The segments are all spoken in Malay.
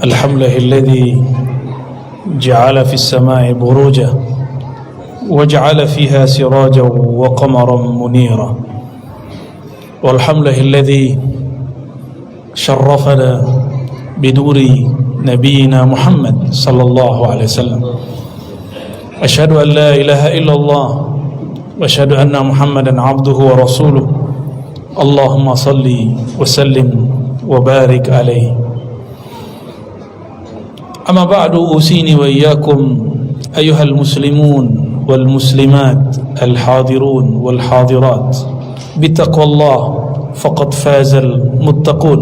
الحمد لله الذي جعل في السماء بروجا وجعل فيها سراجا وقمرا منيرا والحمد لله الذي شرفنا بدور نبينا محمد صلى الله عليه وسلم أشهد أن لا إله إلا الله وأشهد أن محمدا عبده ورسوله اللهم صل وسلم وبارك عليه أما بعد أوصيني وإياكم أيها المسلمون والمسلمات الحاضرون والحاضرات بتقوى الله فقد فاز المتقون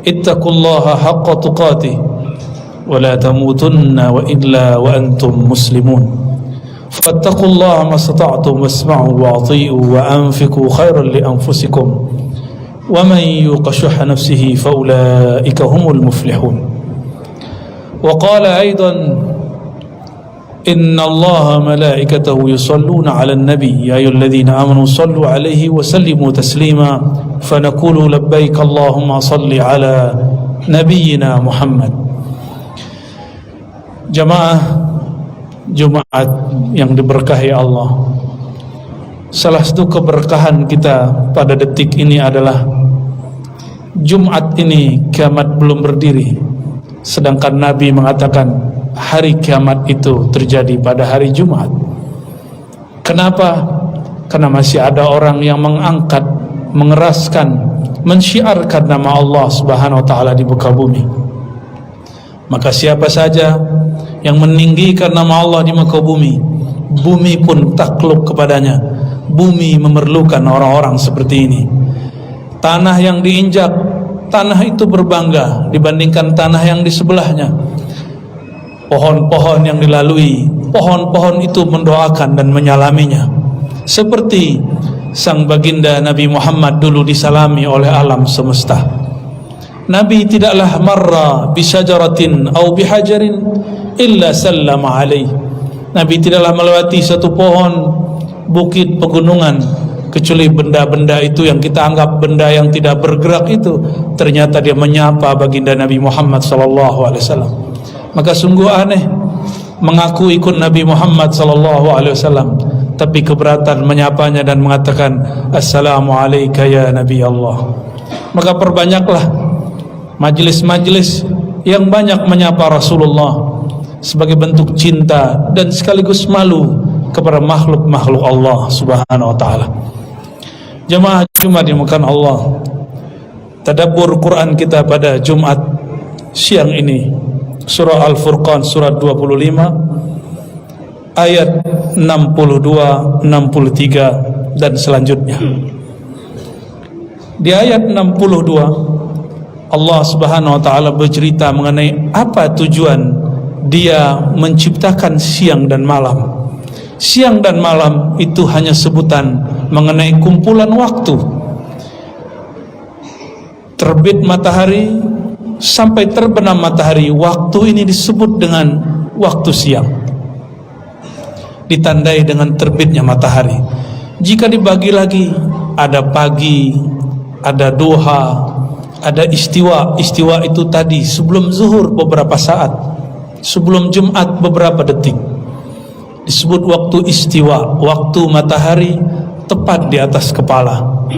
اتقوا الله حق تقاته ولا تموتن وإلا وأنتم مسلمون فاتقوا الله ما استطعتم واسمعوا وأطيعوا وأنفقوا خيرا لأنفسكم ومن يوق شح نفسه فأولئك هم المفلحون وقال أيضا إن الله ملائكته يصلون على النبي يا أيها الذين آمنوا صلوا عليه وسلموا تسليما فنقول لبيك اللهم صل على نبينا محمد. Jamaah Jumat yang diberkahi Allah, salah satu keberkahan kita pada detik ini adalah Jumat ini kiamat belum berdiri, sedangkan Nabi mengatakan hari kiamat itu terjadi pada hari Jumat. Kenapa? Karena masih ada orang yang mengangkat, mengeraskan, mensyiarkan nama Allah Subhanahu wa taala di muka bumi. Maka siapa saja yang meninggikan nama Allah di muka bumi, bumi pun takluk kepadanya. Bumi memerlukan orang-orang seperti ini. Tanah yang diinjak, tanah itu berbangga dibandingkan tanah yang di sebelahnya. Pohon-pohon yang dilalui, pohon-pohon itu mendoakan dan menyalaminya. Seperti sang baginda Nabi Muhammad dulu disalami oleh alam semesta. Nabi tidaklah marra bisyajaratin au bihajarin illa sallama alaih. Nabi tidaklah melewati satu pohon, bukit, pegunungan, kecuali benda-benda itu yang kita anggap benda yang tidak bergerak itu, ternyata dia menyapa baginda Nabi Muhammad SAW. Maka sungguh aneh mengaku ikut Nabi Muhammad SAW, tapi keberatan menyapanya dan mengatakan Assalamualaikum ya Nabi Allah. Maka perbanyaklah majlis-majlis yang banyak menyapa Rasulullah sebagai bentuk cinta dan sekaligus malu kepada makhluk-makhluk Allah Subhanahu wa taala. Jemaah Jumat dimuliakan Allah, tadabbur Quran kita pada Jumat siang ini, surah Al-Furqan surat 25 ayat 62, 63 dan selanjutnya. Di ayat 62 Allah Subhanahu wa taala bercerita mengenai apa tujuan Dia menciptakan siang dan malam. Siang dan malam itu hanya sebutan mengenai kumpulan waktu. Terbit matahari sampai terbenam matahari, waktu ini disebut dengan waktu siang, ditandai dengan terbitnya matahari. Jika dibagi lagi, ada pagi, ada duha, ada istiwa. Istiwa itu tadi sebelum zuhur beberapa saat, sebelum Jumat beberapa detik, disebut waktu istiwa, waktu matahari tepat di atas kepala.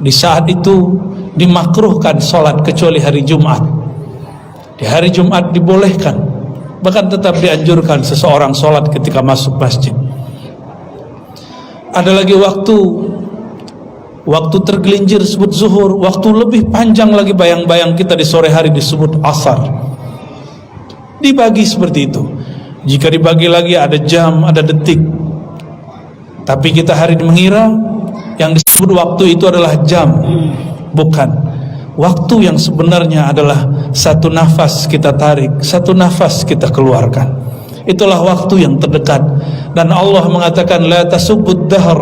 Di saat itu dimakruhkan sholat kecuali hari Jumat. Di hari Jumat dibolehkan, bahkan tetap dianjurkan seseorang sholat ketika masuk masjid. Ada lagi waktu tergelincir disebut zuhur. Waktu lebih panjang lagi bayang-bayang kita di sore hari disebut asar. Dibagi seperti itu. Jika dibagi lagi ada jam, ada detik. Tapi kita hari mengira yang disebut waktu itu adalah jam. Bukan. Waktu yang sebenarnya adalah satu nafas kita tarik, satu nafas kita keluarkan. Itulah waktu yang terdekat. Dan Allah mengatakan la tasubbud dahr,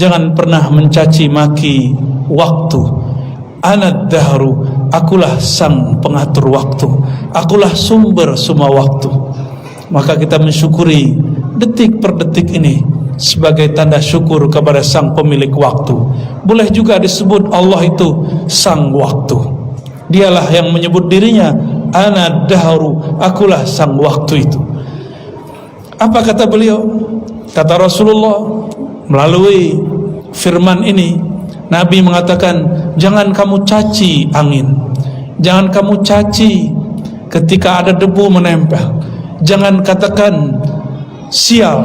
jangan pernah mencaci maki waktu. Anad dahru, akulah sang pengatur waktu, akulah sumber semua waktu. Maka kita mensyukuri detik per detik ini sebagai tanda syukur kepada sang pemilik waktu. Boleh juga disebut Allah itu sang waktu. Dialah yang menyebut dirinya ana dahru, akulah sang waktu itu. Apa kata beliau? Kata Rasulullah melalui firman ini, Nabi mengatakan, jangan kamu caci angin, jangan kamu caci ketika ada debu menempel, jangan katakan sial,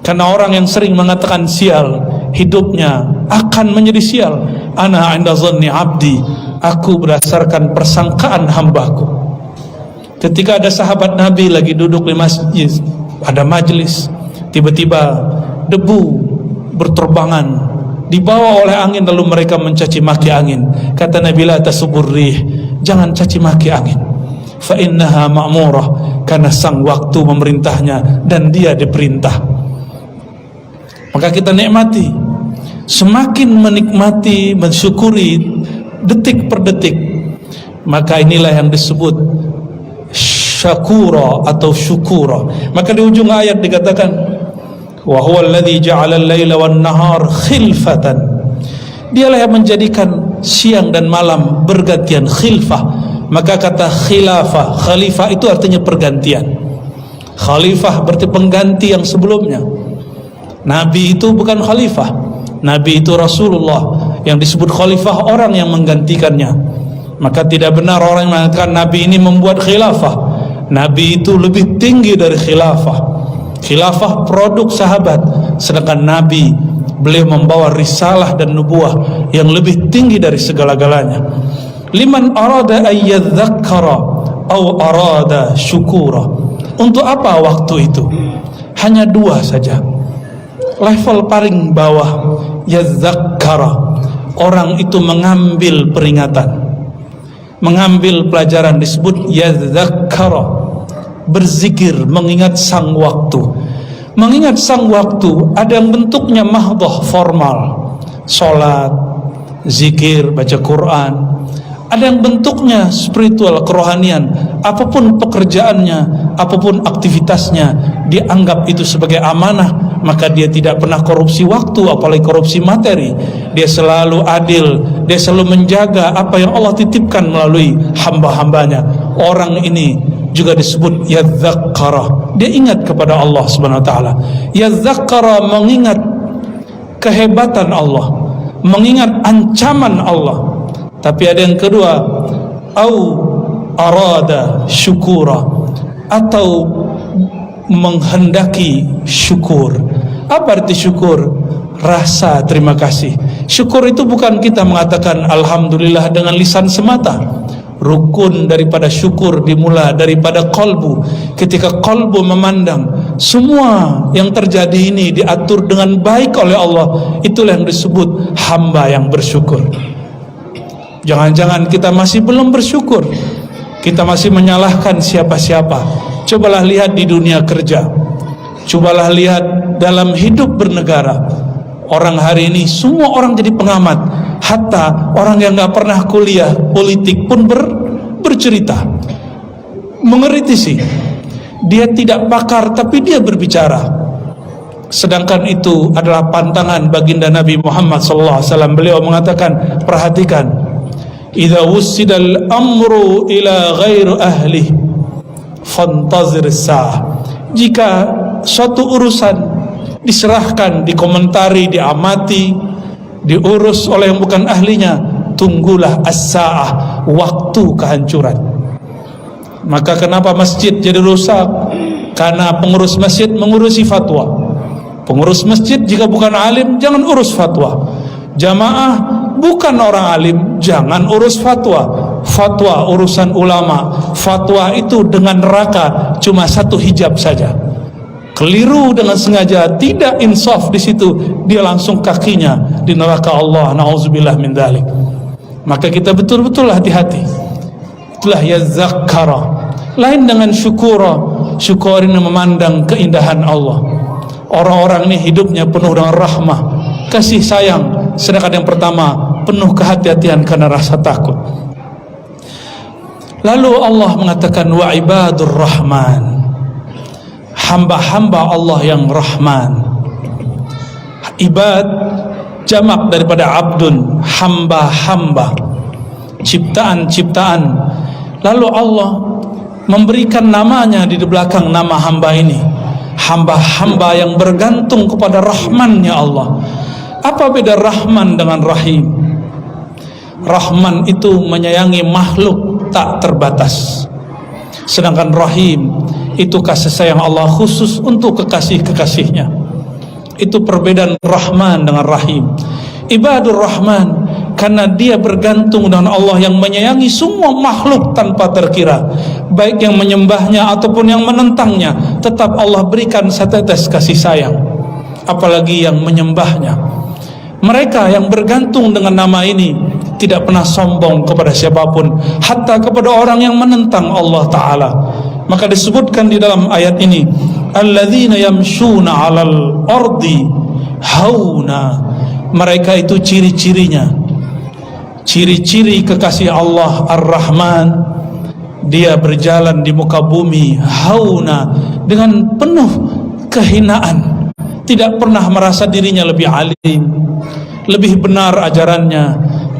karena orang yang sering mengatakan sial, hidupnya akan menjadi sial. Ana 'inda dhanni 'abdi, aku berdasarkan persangkaan hambaku. Ketika ada sahabat Nabi lagi duduk di masjid, ada majlis, tiba-tiba debu berterbangan, dibawa oleh angin, lalu mereka mencaci maki angin. Kata Nabi, la tasubur rih, jangan caci maki angin, fa innaha ma'murah, karena sang waktu memerintahnya dan dia diperintah. Maka kita nikmati, semakin menikmati, mensyukuri detik per detik, maka inilah yang disebut syakura atau syukura. Maka di ujung ayat dikatakan, wa huwa alladhi ja'ala al-laila wan-nahar khilfatan, dialah yang menjadikan siang dan malam bergantian, khilfah. Maka kata khilafah, khalifah itu artinya pergantian. Khalifah berarti pengganti yang sebelumnya. Nabi itu bukan khalifah, Nabi itu Rasulullah. Yang disebut khalifah orang yang menggantikannya. Maka tidak benar orang yang mengatakan Nabi ini membuat khilafah. Nabi itu lebih tinggi dari khilafah. Khilafah produk sahabat, sedangkan Nabi, beliau membawa risalah dan nubuah yang lebih tinggi dari segala-galanya. Liman arada ayyadzakkara au arada syukura. Untuk apa waktu itu? Hanya dua saja. Level paling bawah, yadzakkara, orang itu mengambil peringatan, mengambil pelajaran, disebut yadzakkara, berzikir, mengingat sang waktu. Mengingat sang waktu ada yang bentuknya mahdhah, formal, salat, zikir, baca Quran. Ada yang bentuknya spiritual, kerohanian. Apapun pekerjaannya, apapun aktivitasnya, dianggap itu sebagai amanah, maka dia tidak pernah korupsi waktu, apalagi korupsi materi. Dia selalu adil, dia selalu menjaga apa yang Allah titipkan melalui hamba-hambanya. Orang ini juga disebut yadzakkara, dia ingat kepada Allah Subhanahu wa taala. Yadzakkara, mengingat kehebatan Allah, mengingat ancaman Allah. Tapi ada yang kedua, au arada syukura, atau menghendaki syukur. Apa arti syukur? Rasa terima kasih. Syukur itu bukan kita mengatakan alhamdulillah dengan lisan semata. Rukun daripada syukur dimulai daripada qalbu. Ketika qalbu memandang semua yang terjadi ini diatur dengan baik oleh Allah, itulah yang disebut hamba yang bersyukur. Jangan-jangan kita masih belum bersyukur, kita masih menyalahkan siapa-siapa. Cobalah lihat di dunia kerja, cobalah lihat dalam hidup bernegara. Orang hari ini semua orang jadi pengamat, hatta orang yang gak pernah kuliah politik pun bercerita, mengkritisi. Dia tidak pakar tapi dia berbicara. Sedangkan itu adalah pantangan baginda Nabi Muhammad SAW. Beliau mengatakan, perhatikan, idza wussidal amru ila ghairi ahli fantazir as-saah. Jika suatu urusan diserahkan, dikomentari, diamati, diurus oleh yang bukan ahlinya, tunggulah as-saah, waktu kehancuran. Maka kenapa masjid jadi rusak? Karena pengurus masjid mengurusi fatwa. Pengurus masjid jika bukan alim, jangan urus fatwa. Jamaah bukan orang alim, jangan urus fatwa. Fatwa urusan ulama. Fatwa itu dengan neraka cuma satu hijab saja. Keliru dengan sengaja, tidak insaf di situ, dia langsung kakinya di neraka Allah. Nauzubillah min dzalik. Maka kita betul-betul hati-hati. Itulah yadzakkara. Lain dengan syukura. Syukur ini memandang keindahan Allah. Orang-orang ini hidupnya penuh dengan rahmah, kasih sayang. Sedangkan yang pertama penuh kehati-hatian karena rasa takut. Lalu Allah mengatakan wa ibadur rahman, hamba-hamba Allah yang rahman. Ibad jamak daripada abdun, hamba-hamba, ciptaan-ciptaan. Lalu Allah memberikan namanya di belakang nama hamba ini, hamba-hamba yang bergantung kepada Rahman-Nya Allah. Apa beda Rahman dengan Rahim? Rahman itu menyayangi makhluk tak terbatas, sedangkan Rahim itu kasih sayang Allah khusus untuk kekasih-kekasihnya. Itu perbedaan Rahman dengan Rahim. Ibadur Rahman karena dia bergantung dengan Allah yang menyayangi semua makhluk tanpa terkira, baik yang menyembahnya ataupun yang menentangnya, tetap Allah berikan setetes kasih sayang, apalagi yang menyembahnya. Mereka yang bergantung dengan nama ini tidak pernah sombong kepada siapapun, hatta kepada orang yang menentang Allah Ta'ala. Maka disebutkan di dalam ayat ini, alladzina yamshuna 'alal ardi hauna. Mereka itu ciri-cirinya, ciri-ciri kekasih Allah Ar-Rahman, dia berjalan di muka bumi hauna, dengan penuh kehinaan, tidak pernah merasa dirinya lebih alim, lebih benar ajarannya,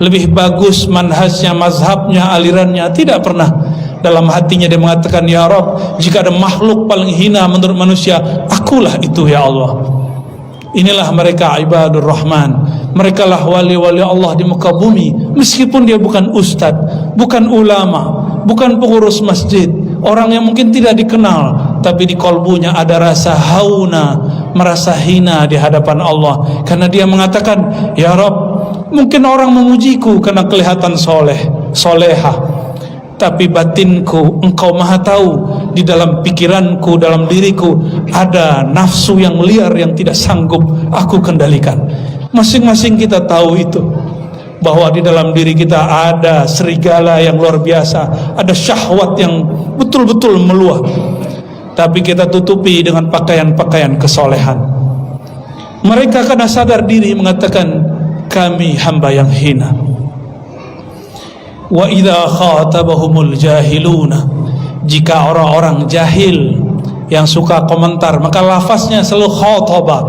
lebih bagus manhajnya, mazhabnya, alirannya. Tidak pernah. Dalam hatinya dia mengatakan, ya Rabb, jika ada makhluk paling hina menurut manusia, akulah itu ya Allah. Inilah mereka ibadur Rahman. Mereka lah wali-wali Allah di muka bumi, meskipun dia bukan ustad, bukan ulama, bukan pengurus masjid, orang yang mungkin tidak dikenal, tapi di kolbunya ada rasa hauna, merasa hina di hadapan Allah, karena dia mengatakan, ya Rabb, mungkin orang memujiku karena kelihatan solehah, tapi batinku Engkau maha tahu. Di dalam pikiranku, dalam diriku ada nafsu yang liar yang tidak sanggup aku kendalikan. Masing-masing kita tahu itu, bahwa di dalam diri kita ada serigala yang luar biasa, ada syahwat yang betul-betul meluap, tapi kita tutupi dengan pakaian-pakaian kesolehan. Mereka karena sadar diri mengatakan, kami hamba yang hina. Wa idza khatabahumul jahiluna, jika orang-orang jahil yang suka komentar, maka lafaznya selalu khatabah.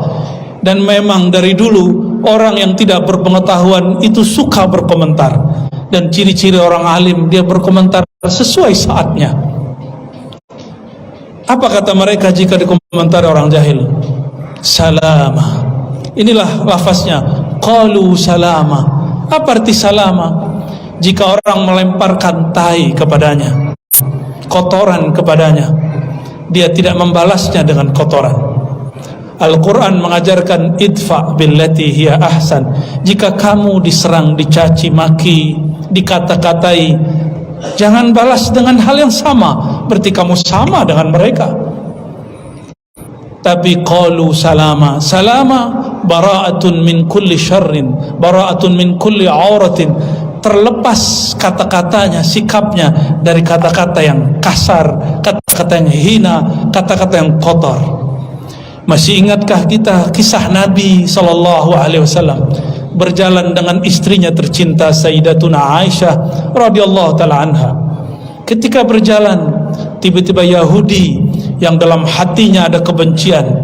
Dan memang dari dulu orang yang tidak berpengetahuan itu suka berkomentar, dan ciri-ciri orang alim, dia berkomentar sesuai saatnya. Apa kata mereka jika dikomentari orang jahil? Salama. Inilah lafaznya, qalu salama. Apa arti salama? Jika orang melemparkan tai kepadanya, kotoran kepadanya, dia tidak membalasnya dengan kotoran. Al-Quran mengajarkan idfa billati hiya ahsan. Jika kamu diserang, dicaci maki, dikata-katai, jangan balas dengan hal yang sama, berarti kamu sama dengan mereka. Tapi qalu salama. Salama bara'atun min kulli syarrin, bara'atun min kulli auratin, terlepas kata-katanya, sikapnya dari kata-kata yang kasar, kata-kata yang hina, kata-kata yang kotor. Masih ingatkah kita kisah Nabi SAW berjalan dengan istrinya tercinta Sayyidatuna Aisyah radhiyallahu taala anha? Ketika berjalan, tiba-tiba Yahudi yang dalam hatinya ada kebencian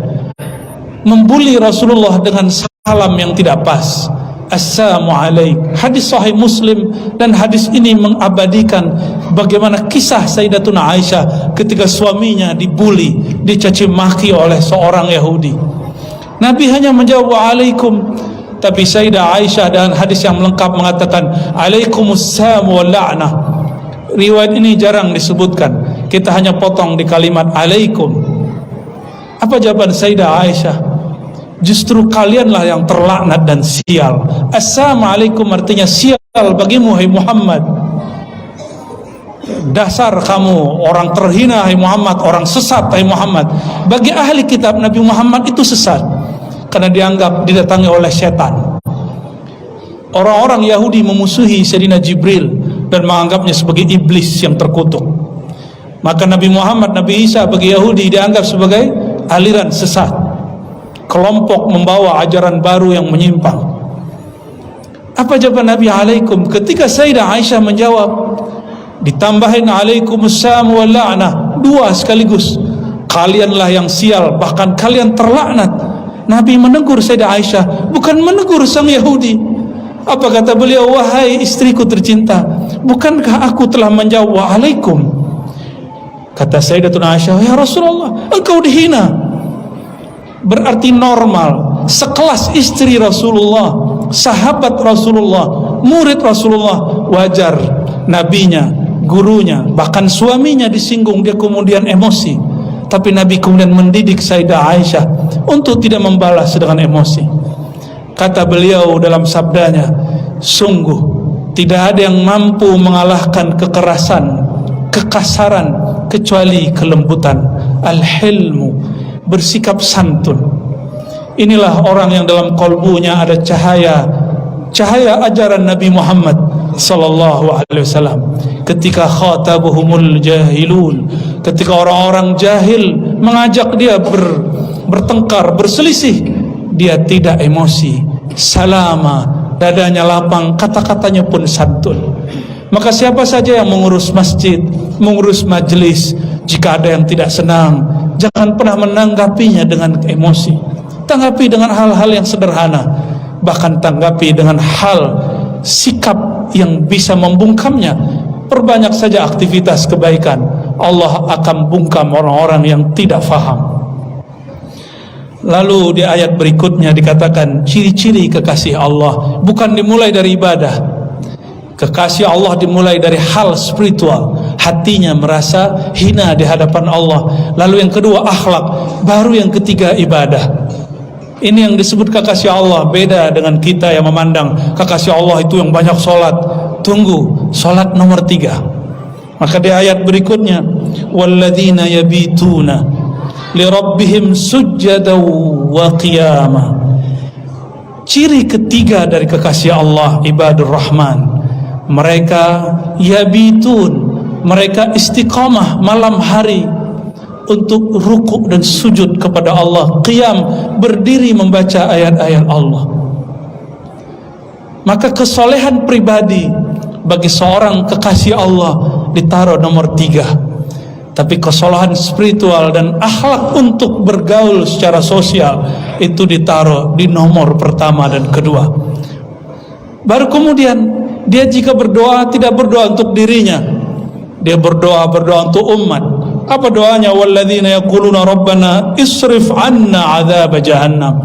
membuli Rasulullah dengan salam yang tidak pas. Assalamualaikum. Hadis sahih Muslim, dan hadis ini mengabadikan bagaimana kisah Sayyidatuna Aisyah ketika suaminya dibuli, dicaci maki oleh seorang Yahudi. Nabi hanya menjawab waalaikum, tapi Sayyidah Aisyah dan hadis yang lengkap mengatakan alaikumussalam wal la'nah. Riwayat ini jarang disebutkan, kita hanya potong di kalimat alaikum. Apa jawaban Sayyidah Aisyah? Justru kalianlah yang terlaknat dan sial. Assalamualaikum artinya sial bagimu hai Muhammad. Dasar kamu orang terhina hai Muhammad, orang sesat hai Muhammad. Bagi ahli kitab, Nabi Muhammad itu sesat karena dianggap didatangi oleh setan. Orang-orang Yahudi memusuhi Sayyidina Jibril dan menganggapnya sebagai iblis yang terkutuk. Maka Nabi Muhammad, Nabi Isa bagi Yahudi dianggap sebagai aliran sesat, kelompok membawa ajaran baru yang menyimpang. Apa jawaban Nabi alaikum? Ketika Sayyidah Aisyah menjawab, ditambahin alaikumussalam wal la'nah, dua sekaligus. Kalianlah yang sial, bahkan kalian terlaknat. Nabi menegur Sayyidah Aisyah, bukan menegur sang Yahudi. Apa kata beliau? Wahai istriku tercinta, bukankah aku telah menjawab wa'alaikum? Kata Sayyidatuna Aisyah, ya Rasulullah, engkau dihina. Berarti normal, sekelas istri Rasulullah, sahabat Rasulullah, murid Rasulullah, wajar nabinya, gurunya, bahkan suaminya disinggung, dia kemudian emosi. Tapi Nabi kemudian mendidik Sayyidah Aisyah untuk tidak membalas dengan emosi. Kata beliau dalam sabdanya, sungguh tidak ada yang mampu mengalahkan kekerasan, kekasaran, kecuali kelembutan. Al-hilmu, bersikap santun. Inilah orang yang dalam kalbunya ada cahaya ajaran Nabi Muhammad sallallahu alaihi wasallam. Ketika khatabuhumul jahilun, ketika orang-orang jahil mengajak dia bertengkar, berselisih, dia tidak emosi, salama, dadanya lapang, kata-katanya pun santun. Maka siapa saja yang mengurus masjid, mengurus majelis, jika ada yang tidak senang, jangan pernah menanggapinya dengan emosi. Tanggapi dengan hal-hal yang sederhana, bahkan tanggapi dengan hal sikap yang bisa membungkamnya. Perbanyak saja aktivitas kebaikan, Allah akan bungkam orang-orang yang tidak faham. Lalu di ayat berikutnya dikatakan ciri-ciri kekasih Allah bukan dimulai dari ibadah. Kekasih Allah dimulai dari hal spiritual, hatinya merasa hina di hadapan Allah. Lalu yang kedua akhlak, baru yang ketiga ibadah. Ini yang disebut kekasih Allah. Beda dengan kita yang memandang kekasih Allah itu yang banyak sholat. Tunggu, sholat nomor 3. Maka di ayat berikutnya, walladzina yabituna lirabbihim sujjada wa qiyama. Ciri ketiga dari kekasih Allah ibadur rahman, mereka yabitun, mereka istiqamah malam hari untuk rukuk dan sujud kepada Allah, qiyam, berdiri membaca ayat-ayat Allah. Maka kesolehan pribadi bagi seorang kekasih Allah ditaruh nomor 3. Tapi kesolehan spiritual dan akhlak untuk bergaul secara sosial itu ditaruh di nomor pertama dan kedua. Baru kemudian dia jika berdoa tidak berdoa untuk dirinya, dia berdoa untuk umat. Apa doanya? Walladzina yaquluna rabbana isrif 'anna 'adzab jahannam.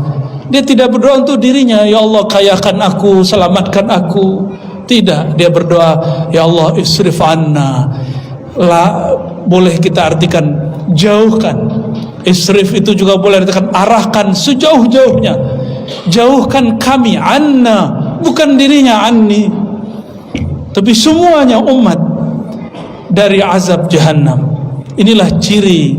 Dia tidak berdoa untuk dirinya, ya Allah kayakan aku, selamatkan aku. Tidak, dia berdoa, ya Allah isrif 'anna. Boleh kita artikan jauhkan. Isrif itu juga boleh artikan arahkan sejauh-jauhnya. Jauhkan kami, 'anna, bukan dirinya, 'anni. Tapi semuanya umat dari azab jahannam. Inilah ciri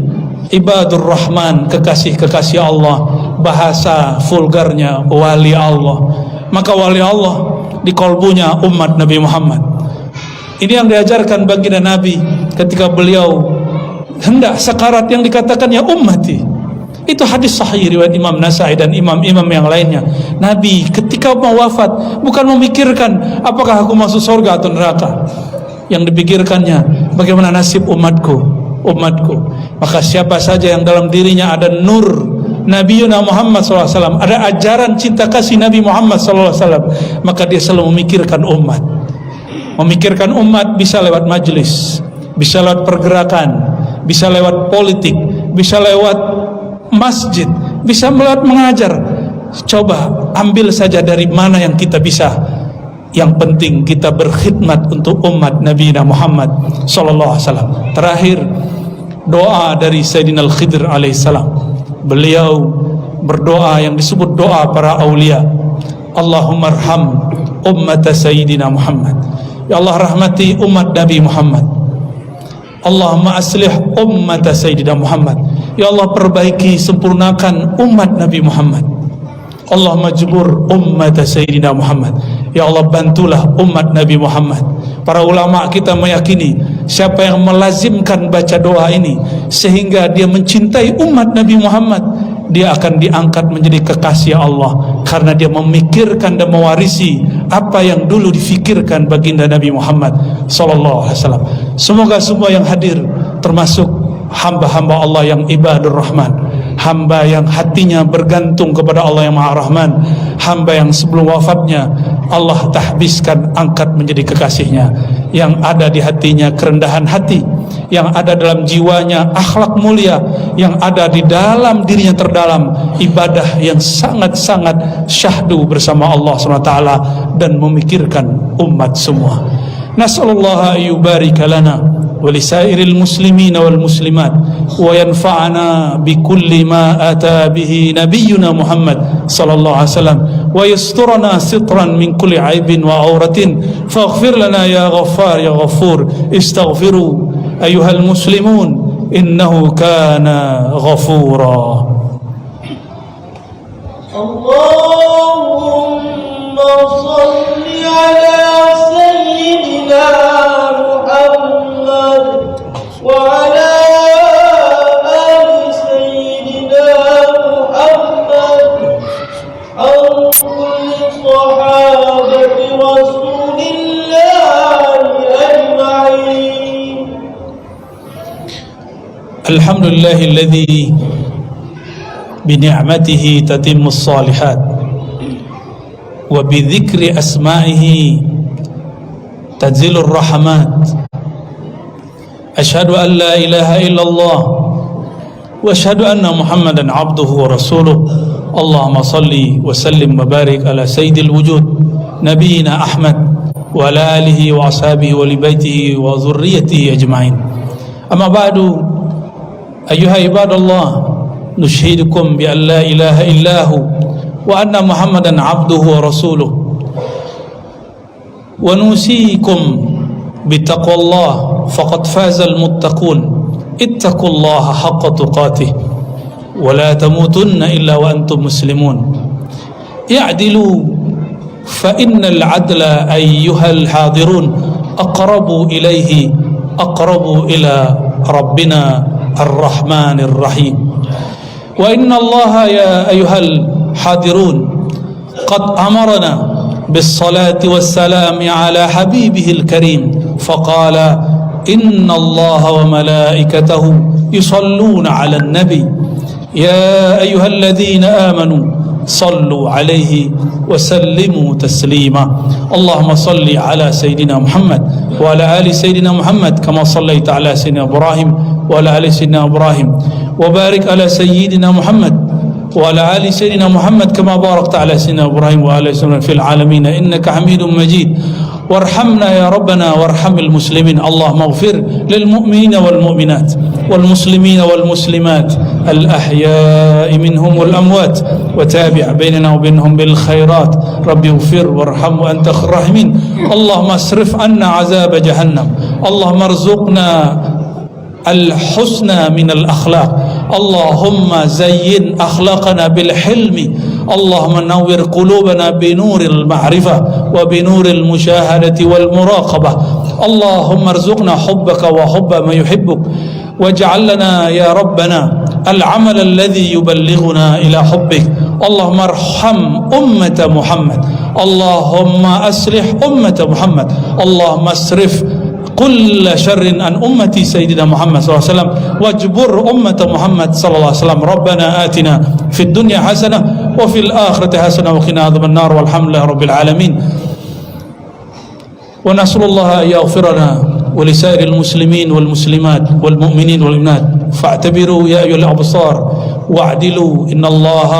ibadur rahman, kekasih-kekasih Allah. Bahasa vulgarnya wali Allah. Maka wali Allah di kalbunya umat Nabi Muhammad. Ini yang diajarkan baginda Nabi ketika beliau hendak sakarat, yang dikatakan ya ummati. Itu hadis sahih riwayat Imam Nasai dan imam-imam yang lainnya. Nabi ketika mau wafat bukan memikirkan apakah aku masuk surga atau neraka. Yang dipikirkannya bagaimana nasib umatku. Maka siapa saja yang dalam dirinya ada nur Nabiuna Muhammad SAW, ada ajaran cinta kasih Nabi Muhammad SAW, maka dia selalu memikirkan umat. Memikirkan umat bisa lewat majlis, bisa lewat pergerakan, bisa lewat politik, bisa lewat masjid, bisa lewat mengajar. Coba ambil saja dari mana yang kita bisa. Yang penting kita berkhidmat untuk umat Nabi Muhammad SAW. Terakhir, doa dari Sayyidina Al-Khidr alaihissalam. Beliau berdoa yang disebut doa para awliya. Allahumma arham ummat Sayyidina Muhammad. Ya Allah rahmati umat Nabi Muhammad. Allahumma aslih ummat Sayyidina Muhammad. Ya Allah perbaiki, sempurnakan umat Nabi Muhammad. Allahumma jbur ummat Sayyidina Muhammad. Ya Allah bantulah umat Nabi Muhammad. Para ulama kita meyakini siapa yang melazimkan baca doa ini sehingga dia mencintai umat Nabi Muhammad, dia akan diangkat menjadi kekasih Allah karena dia memikirkan dan mewarisi apa yang dulu difikirkan baginda Nabi Muhammad sallallahu alaihi wasallam. Semoga semua yang hadir termasuk hamba-hamba Allah yang ibadur rahman, hamba yang hatinya bergantung kepada Allah yang Maha Rahman, hamba yang sebelum wafatnya Allah tahbiskan, angkat menjadi kekasihnya, yang ada di hatinya kerendahan hati, yang ada dalam jiwanya akhlak mulia, yang ada di dalam dirinya terdalam ibadah yang sangat-sangat syahdu bersama Allah SWT dan memikirkan umat semua. Nas'alullah ayyubarika lana wa lisairil muslimina wal muslimat wa yanfa'ana bikulli ma ata bihi nabiyyuna Muhammad sallallahu alaihi wasallam wa yasturana sitran min kulli aibin wa auratin faghfir lana ya ghaffar ya ghafur istaghfiru ayyuhal muslimun innahu kana ghafura. Allahumma salli ala sayyidina Muhammad wa ala ali sayyidina Muhammad an kulli sahabati rasulillahi ajma'in. Alhamdulillahilladzi بنعمته تتم الصالحات وبذكر أسمائه تنزل الرحمات. أشهد أن لا إله إلا الله وأشهد أن محمدا عبده ورسوله. اللهم صل وسلم وبارك على سيد الوجود نبينا أحمد وعلى آله وأصحابه ولبيته وذريته أجمعين. أما بعد أيها عباد الله نشهدكم بأن لا إله إلا هو وأن محمدا عبده ورسوله ونوصيكم بتقوى الله فقد فاز المتقون. اتقوا الله حق تقاته ولا تموتن إلا وأنتم مسلمون. اعدلوا فإن العدل أيها الحاضرون أقرب إليه أقرب إلى ربنا الرحمن الرحيم. وإن الله يا أيها الحاضرون قد أمرنا بالصلاة والسلام على حبيبه الكريم فقال إن الله وملائكته يصلون على النبي يا أيها الذين آمنوا صلوا عليه وسلموا تسليما. اللهم صل على سيدنا محمد وعلى آل سيدنا محمد كما صليت على سيدنا إبراهيم وعلى آل سيدنا إبراهيم وبارك على سيدنا محمد وعلى آل سيدنا محمد كما باركت على سيدنا إبراهيم وعلى آل سيدنا في العالمين إنك حميد مجيد. وارحمنا يا ربنا وارحم المسلمين. اللهم اغفر للمؤمنين والمؤمنات والمسلمين والمسلمات الأحياء منهم والأموات وتابع بيننا وبينهم بالخيرات. ربي اغفر وارحم وأنت خير الراحمين. اللهم اصرف عنا عذاب جهنم. اللهم ارزقنا الحسنى من الأخلاق. اللهم زين أخلاقنا بالحلم. اللهم نور قلوبنا بنور المعرفة وبنور المشاهدة والمراقبة. اللهم ارزقنا حبك وحب ما يحبك واجعل لنا يا ربنا العمل الذي يبلغنا إلى حبك. اللهم ارحم أمة محمد. اللهم أصلح أمة محمد. اللهم اصرف كل شر عن أمتي سيدنا محمد صلى الله عليه وسلم واجبر أمة محمد صلى الله عليه وسلم. ربنا آتنا في الدنيا حسنة وفي الآخرة حسنة وقنا عذاب النار والحمد لله رب العالمين. ونسأل الله أن يغفرنا ولسائر المسلمين والمسلمات والمؤمنين والمؤمنات. فاعتبروا يا أيها الأبصار واعدلوا إن الله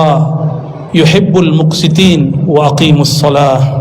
يحب المقسطين وأقيموا الصلاة.